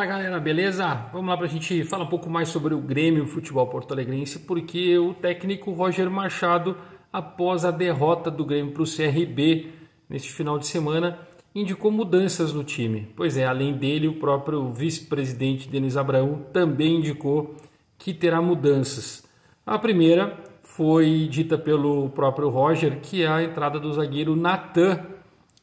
Fala galera, beleza? Vamos lá para a gente falar um pouco mais sobre o Grêmio Futebol Porto Alegrense, porque o técnico Roger Machado, após a derrota do Grêmio para o CRB neste final de semana, indicou mudanças no time. Pois é, além dele, o próprio vice-presidente Denis Abraão também indicou que terá mudanças. A primeira foi dita pelo próprio Roger, que é a entrada do zagueiro Natan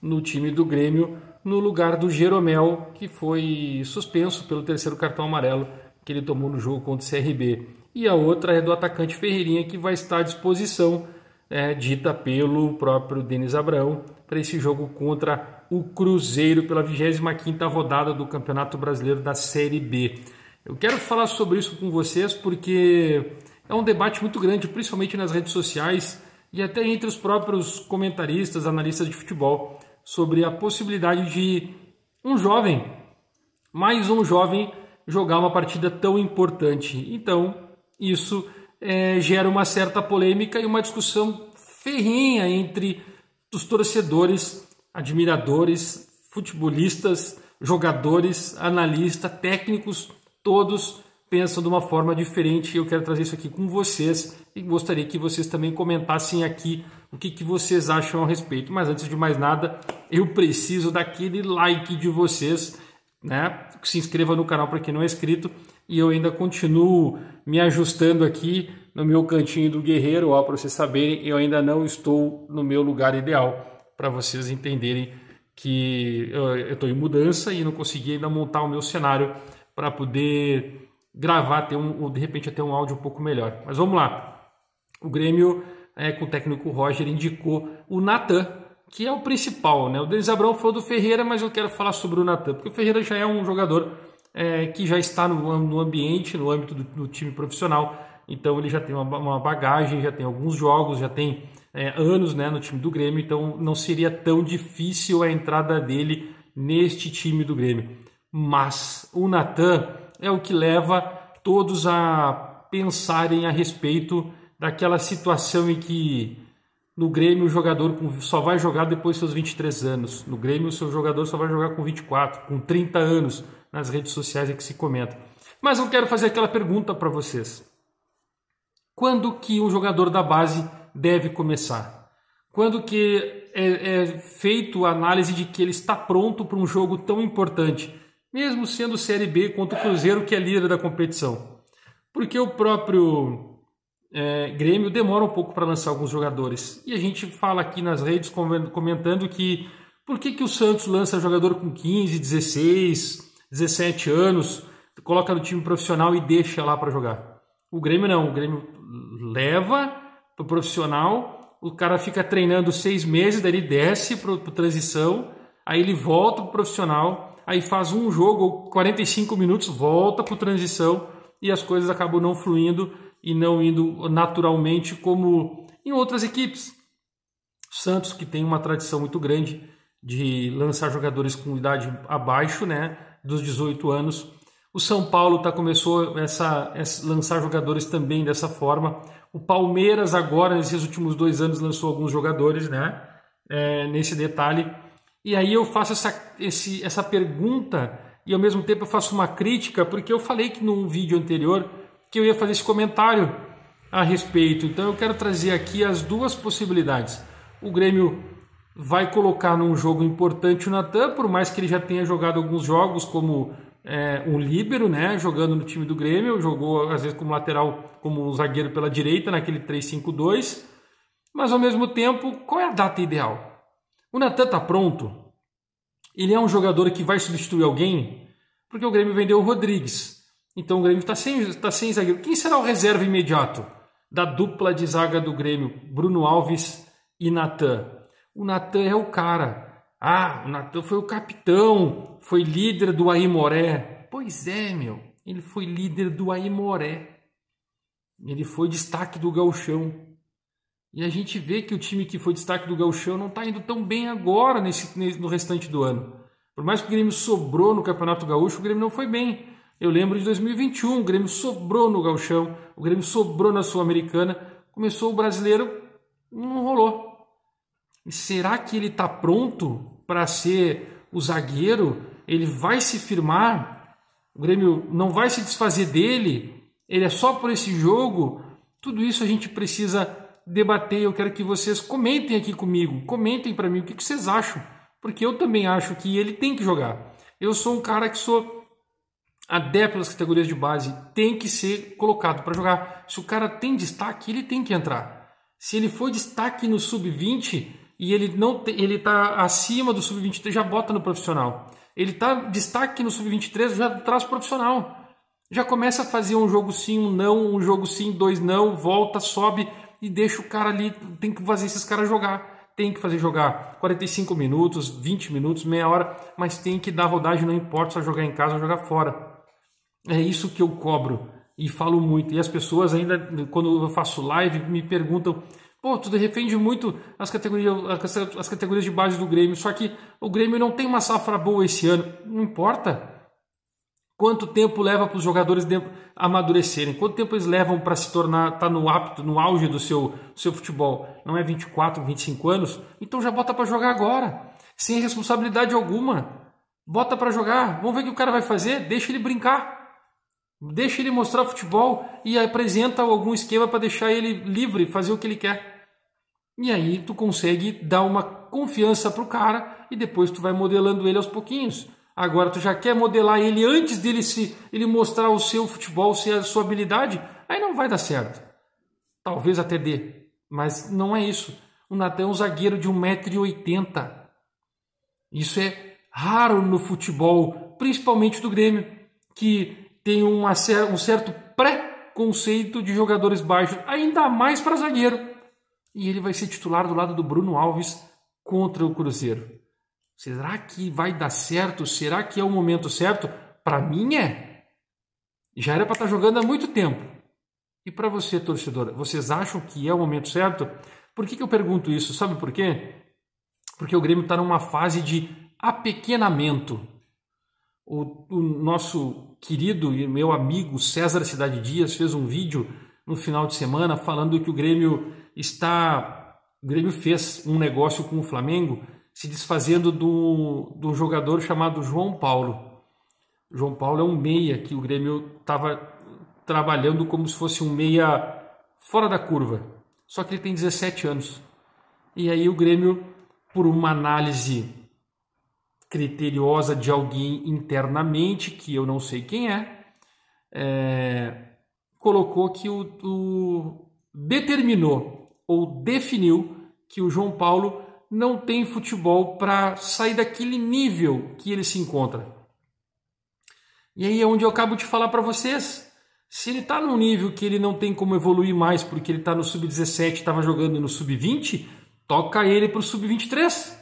no time do Grêmio, no lugar do Jeromel, que foi suspenso pelo terceiro cartão amarelo que ele tomou no jogo contra o CRB. E a outra é do atacante Ferreirinha, que vai estar à disposição, dita pelo próprio Denis Abraão, para esse jogo contra o Cruzeiro pela 25ª rodada do Campeonato Brasileiro da Série B. Eu quero falar sobre isso com vocês porque é um debate muito grande, principalmente nas redes sociais e até entre os próprios comentaristas, analistas de futebol, sobre a possibilidade de mais um jovem, jogar uma partida tão importante. Então, isso gera uma certa polêmica e uma discussão ferrenha entre os torcedores, admiradores, futebolistas, jogadores, analistas, técnicos, todos pensam de uma forma diferente. Eu quero trazer isso aqui com vocês e gostaria que vocês também comentassem aqui o que vocês acham a respeito. Mas antes de mais nada, eu preciso daquele like de vocês, né? Se inscreva no canal para quem não é inscrito. E eu ainda continuo me ajustando aqui no meu cantinho do guerreiro, para vocês saberem, eu ainda não estou no meu lugar ideal, para vocês entenderem que eu estou em mudança e não consegui ainda montar o meu cenário para poder gravar, de repente até um áudio um pouco melhor. Mas vamos lá. O Grêmio, com o técnico Roger, indicou o Natan, que é o principal, né? O Denis Abraão falou do Ferreira, mas eu quero falar sobre o Natan, porque o Ferreira já é um jogador que já está no ambiente, no âmbito do time profissional, então ele já tem uma bagagem, já tem alguns jogos, já tem anos, né, no time do Grêmio, então não seria tão difícil a entrada dele neste time do Grêmio. Mas o Natan é o que leva todos a pensarem a respeito daquela situação em que no Grêmio o jogador só vai jogar depois dos seus 23 anos. No Grêmio o seu jogador só vai jogar com 24, com 30 anos. Nas redes sociais é que se comenta. Mas eu quero fazer aquela pergunta para vocês. Quando que um jogador da base deve começar? Quando que é feito a análise de que ele está pronto para um jogo tão importante? Mesmo sendo Série B contra o Cruzeiro, que é líder da competição. Porque o próprio Grêmio demora um pouco para lançar alguns jogadores. E a gente fala aqui nas redes comentando que por que o Santos lança jogador com 15, 16, 17 anos, coloca no time profissional e deixa lá para jogar. O Grêmio não, o Grêmio leva para o profissional, o cara fica treinando 6 meses, daí ele desce para transição, aí ele volta para o profissional, aí faz um jogo, 45 minutos, volta para transição e as coisas acabam não fluindo e não indo naturalmente como em outras equipes. Santos, que tem uma tradição muito grande de lançar jogadores com idade abaixo, né, dos 18 anos. O São Paulo começou a lançar jogadores também dessa forma. O Palmeiras agora, nesses últimos 2 anos, lançou alguns jogadores, né, nesse detalhe. E aí eu faço essa pergunta e ao mesmo tempo eu faço uma crítica, porque eu falei que num vídeo anterior que eu ia fazer esse comentário a respeito. Então eu quero trazer aqui as duas possibilidades. O Grêmio vai colocar num jogo importante o Natan, por mais que ele já tenha jogado alguns jogos como um líbero, né, jogando no time do Grêmio, jogou às vezes como lateral, como zagueiro pela direita, naquele 3-5-2, mas ao mesmo tempo, qual é a data ideal? O Natan está pronto? Ele é um jogador que vai substituir alguém? Porque o Grêmio vendeu o Rodrigues, então o Grêmio está sem zagueiro. Quem será o reserva imediato da dupla de zaga do Grêmio, Bruno Alves e Natan? O Natan é o cara. O Natan foi o capitão, foi líder do Aimoré. Pois é, meu, ele foi líder do Aimoré. Ele foi destaque do Gauchão. E a gente vê que o time que foi destaque do Gauchão não está indo tão bem agora no restante do ano. Por mais que o Grêmio sobrou no Campeonato Gaúcho, o Grêmio não foi bem. Eu lembro de 2021, o Grêmio sobrou no Gauchão, o Grêmio sobrou na Sul-Americana, começou o Brasileiro, não rolou. E será que ele está pronto para ser o zagueiro? Ele vai se firmar o Grêmio não vai se desfazer dele, ele é só por esse jogo. Tudo isso a gente precisa debater. Eu quero que vocês comentem aqui comigo, comentem para mim o que vocês acham, porque eu também acho que ele tem que jogar. Eu sou um cara que sou adepto das categorias de base, tem que ser colocado para jogar. Se o cara tem destaque, ele tem que entrar. Se ele for destaque no sub-20 e ele está acima do sub-23, já bota no profissional. Ele está destaque no sub-23, já traz profissional. Já começa a fazer um jogo sim, um não, um jogo sim, 2 não, volta, sobe e deixa o cara ali. Tem que fazer esses caras jogar. Tem que fazer jogar 45 minutos, 20 minutos, meia hora, mas tem que dar rodagem, não importa se jogar em casa ou jogar fora. É isso que eu cobro e falo muito. E as pessoas ainda, quando eu faço live, me perguntam: pô, tu defende muito as categorias de base do Grêmio, só que o Grêmio não tem uma safra boa esse ano. Não importa. Quanto tempo leva para os jogadores amadurecerem? Quanto tempo eles levam para se tornar, tá no auge do seu futebol? Não é 24, 25 anos? Então já bota para jogar agora, sem responsabilidade alguma. Bota para jogar, vamos ver o que o cara vai fazer, deixa ele brincar. Deixa ele mostrar futebol e apresenta algum esquema para deixar ele livre, fazer o que ele quer. E aí tu consegue dar uma confiança pro cara e depois tu vai modelando ele aos pouquinhos. Agora tu já quer modelar ele antes dele ele mostrar o seu futebol, a sua habilidade, aí não vai dar certo. Talvez até dê, mas não é isso. O Natan é um zagueiro de 1,80 m. Isso é raro no futebol, principalmente do Grêmio, que tem um certo pré-conceito de jogadores baixos, ainda mais para zagueiro. E ele vai ser titular do lado do Bruno Alves contra o Cruzeiro. Será que vai dar certo? Será que é o momento certo? Para mim é. Já era para estar jogando há muito tempo. E para você, torcedor, vocês acham que é o momento certo? Por que eu pergunto isso? Sabe por quê? Porque o Grêmio está numa fase de apequenamento. O nosso querido e meu amigo César Cidade Dias fez um vídeo no final de semana falando que o Grêmio fez um negócio com o Flamengo, se desfazendo do jogador chamado João Paulo. João Paulo é um meia que o Grêmio estava trabalhando como se fosse um meia fora da curva. Só que ele tem 17 anos. E aí o Grêmio, por uma análise criteriosa de alguém internamente, que eu não sei quem colocou que determinou ou definiu que o João Paulo não tem futebol para sair daquele nível que ele se encontra. E aí é onde eu acabo de falar para vocês. Se ele está num nível que ele não tem como evoluir mais porque ele está no sub-17, estava jogando no sub-20, toca ele para o sub-23.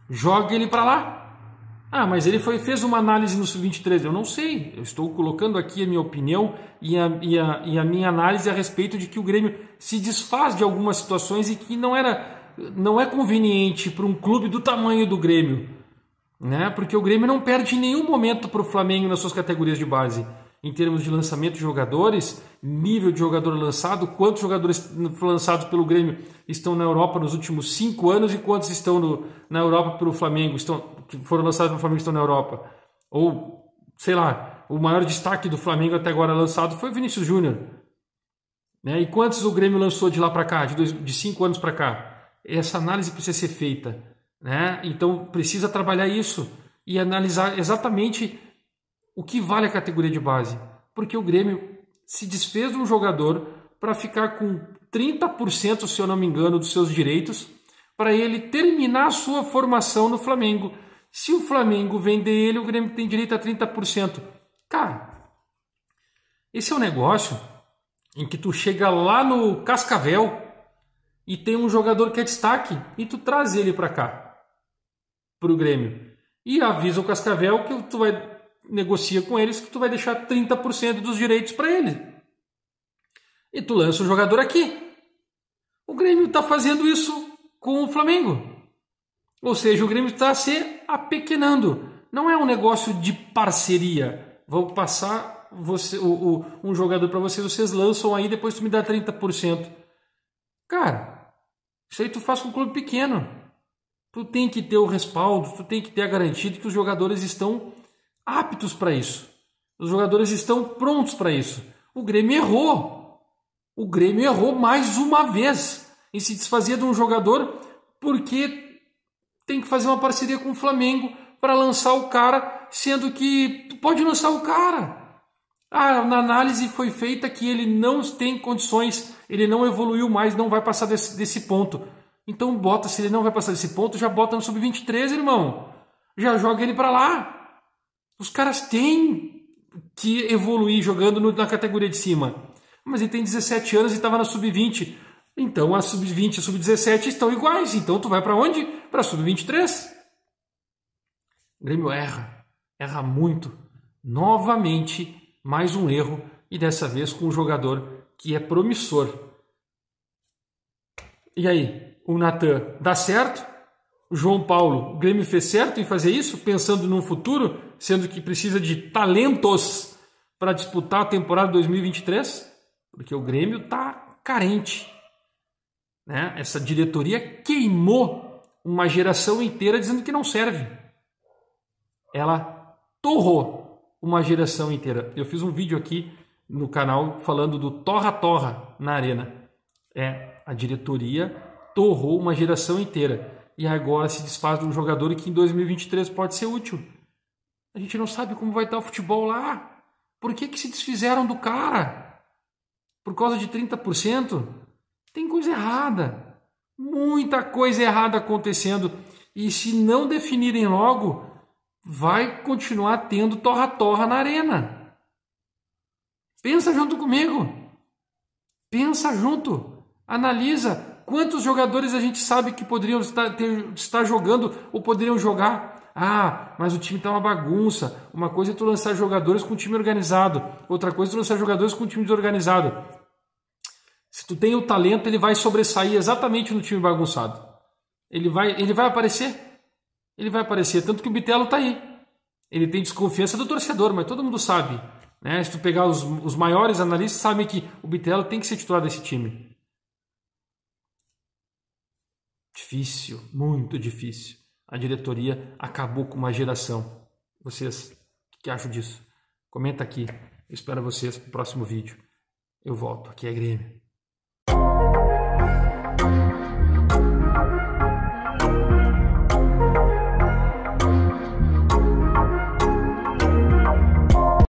Joga ele para lá. Ah, mas ele fez uma análise no sub-23. Eu não sei. Eu estou colocando aqui a minha opinião e a minha análise a respeito de que o Grêmio se desfaz de algumas situações e que não é conveniente para um clube do tamanho do Grêmio, né? Porque o Grêmio não perde em nenhum momento para o Flamengo nas suas categorias de base. Em termos de lançamento de jogadores, nível de jogador lançado, quantos jogadores lançados pelo Grêmio estão na Europa nos últimos 5 anos e quantos estão na Europa pelo Flamengo, que foram lançados pelo Flamengo estão na Europa. Ou, sei lá, o maior destaque do Flamengo até agora lançado foi o Vinícius Júnior. Né? E quantos o Grêmio lançou de lá para cá, de 5 anos para cá? Essa análise precisa ser feita. Né? Então precisa trabalhar isso e analisar exatamente o que vale a categoria de base. Porque o Grêmio se desfez de um jogador para ficar com 30%, se eu não me engano, dos seus direitos, para ele terminar a sua formação no Flamengo. Se o Flamengo vender ele, o Grêmio tem direito a 30%. Cara, esse é um negócio em que tu chega lá no Cascavel e tem um jogador que é destaque e tu traz ele para cá, para o Grêmio. E avisa o Cascavel que tu negocia com eles que tu vai deixar 30% dos direitos para ele. E tu lança o jogador aqui. O Grêmio está fazendo isso com o Flamengo. Ou seja, o Grêmio está se apequenando. Não é um negócio de parceria. Vou passar um jogador para vocês lançam aí, depois tu me dá 30%. Cara, isso aí tu faz com um clube pequeno. Tu tem que ter o respaldo, tu tem que ter a garantia de que os jogadores estão aptos para isso. Os jogadores estão prontos para isso. O Grêmio errou. O Grêmio errou mais uma vez em se desfazer de um jogador porque tem que fazer uma parceria com o Flamengo para lançar o cara, sendo que tu pode lançar o cara. Na análise foi feita que ele não tem condições, ele não evoluiu mais, não vai passar desse ponto. Então bota, se ele não vai passar desse ponto, já bota no sub-23, irmão. Já joga ele para lá. Os caras têm que evoluir jogando na categoria de cima. Mas ele tem 17 anos e estava na sub-20. Então a sub-20 e a sub-17 estão iguais. Então tu vai para onde? Para a sub-23. O Grêmio erra muito. Novamente, mais um erro. E dessa vez com um jogador que é promissor. E aí, o Natan dá certo? O João Paulo, o Grêmio fez certo em fazer isso, pensando no futuro, sendo que precisa de talentos para disputar a temporada 2023? Porque o Grêmio está carente. Né? Essa diretoria queimou uma geração inteira dizendo que não serve. Ela torrou uma geração inteira. Eu fiz um vídeo aqui no canal falando do torra-torra na arena. A diretoria torrou uma geração inteira. E agora se desfaz de um jogador que em 2023 pode ser útil. A gente não sabe como vai estar o futebol lá. Por que se desfizeram do cara? Por causa de 30%? Tem coisa errada. Muita coisa errada acontecendo. E se não definirem logo, vai continuar tendo torra-torra na arena. Pensa junto comigo. Pensa junto. Analisa. Quantos jogadores a gente sabe que poderiam estar jogando ou poderiam jogar? Mas o time está uma bagunça. Uma coisa é tu lançar jogadores com um time organizado. Outra coisa é tu lançar jogadores com um time desorganizado. Se tu tem o talento, ele vai sobressair exatamente no time bagunçado. Ele vai aparecer. Ele vai aparecer. Tanto que o Bitelo está aí. Ele tem desconfiança do torcedor, mas todo mundo sabe. Né? Se tu pegar os maiores analistas, sabem que o Bitelo tem que ser titular desse time. Difícil, muito difícil. A diretoria acabou com uma geração. Vocês, o que acham disso? Comenta aqui. Eu espero vocês no próximo vídeo. Eu volto. Aqui é Grêmio.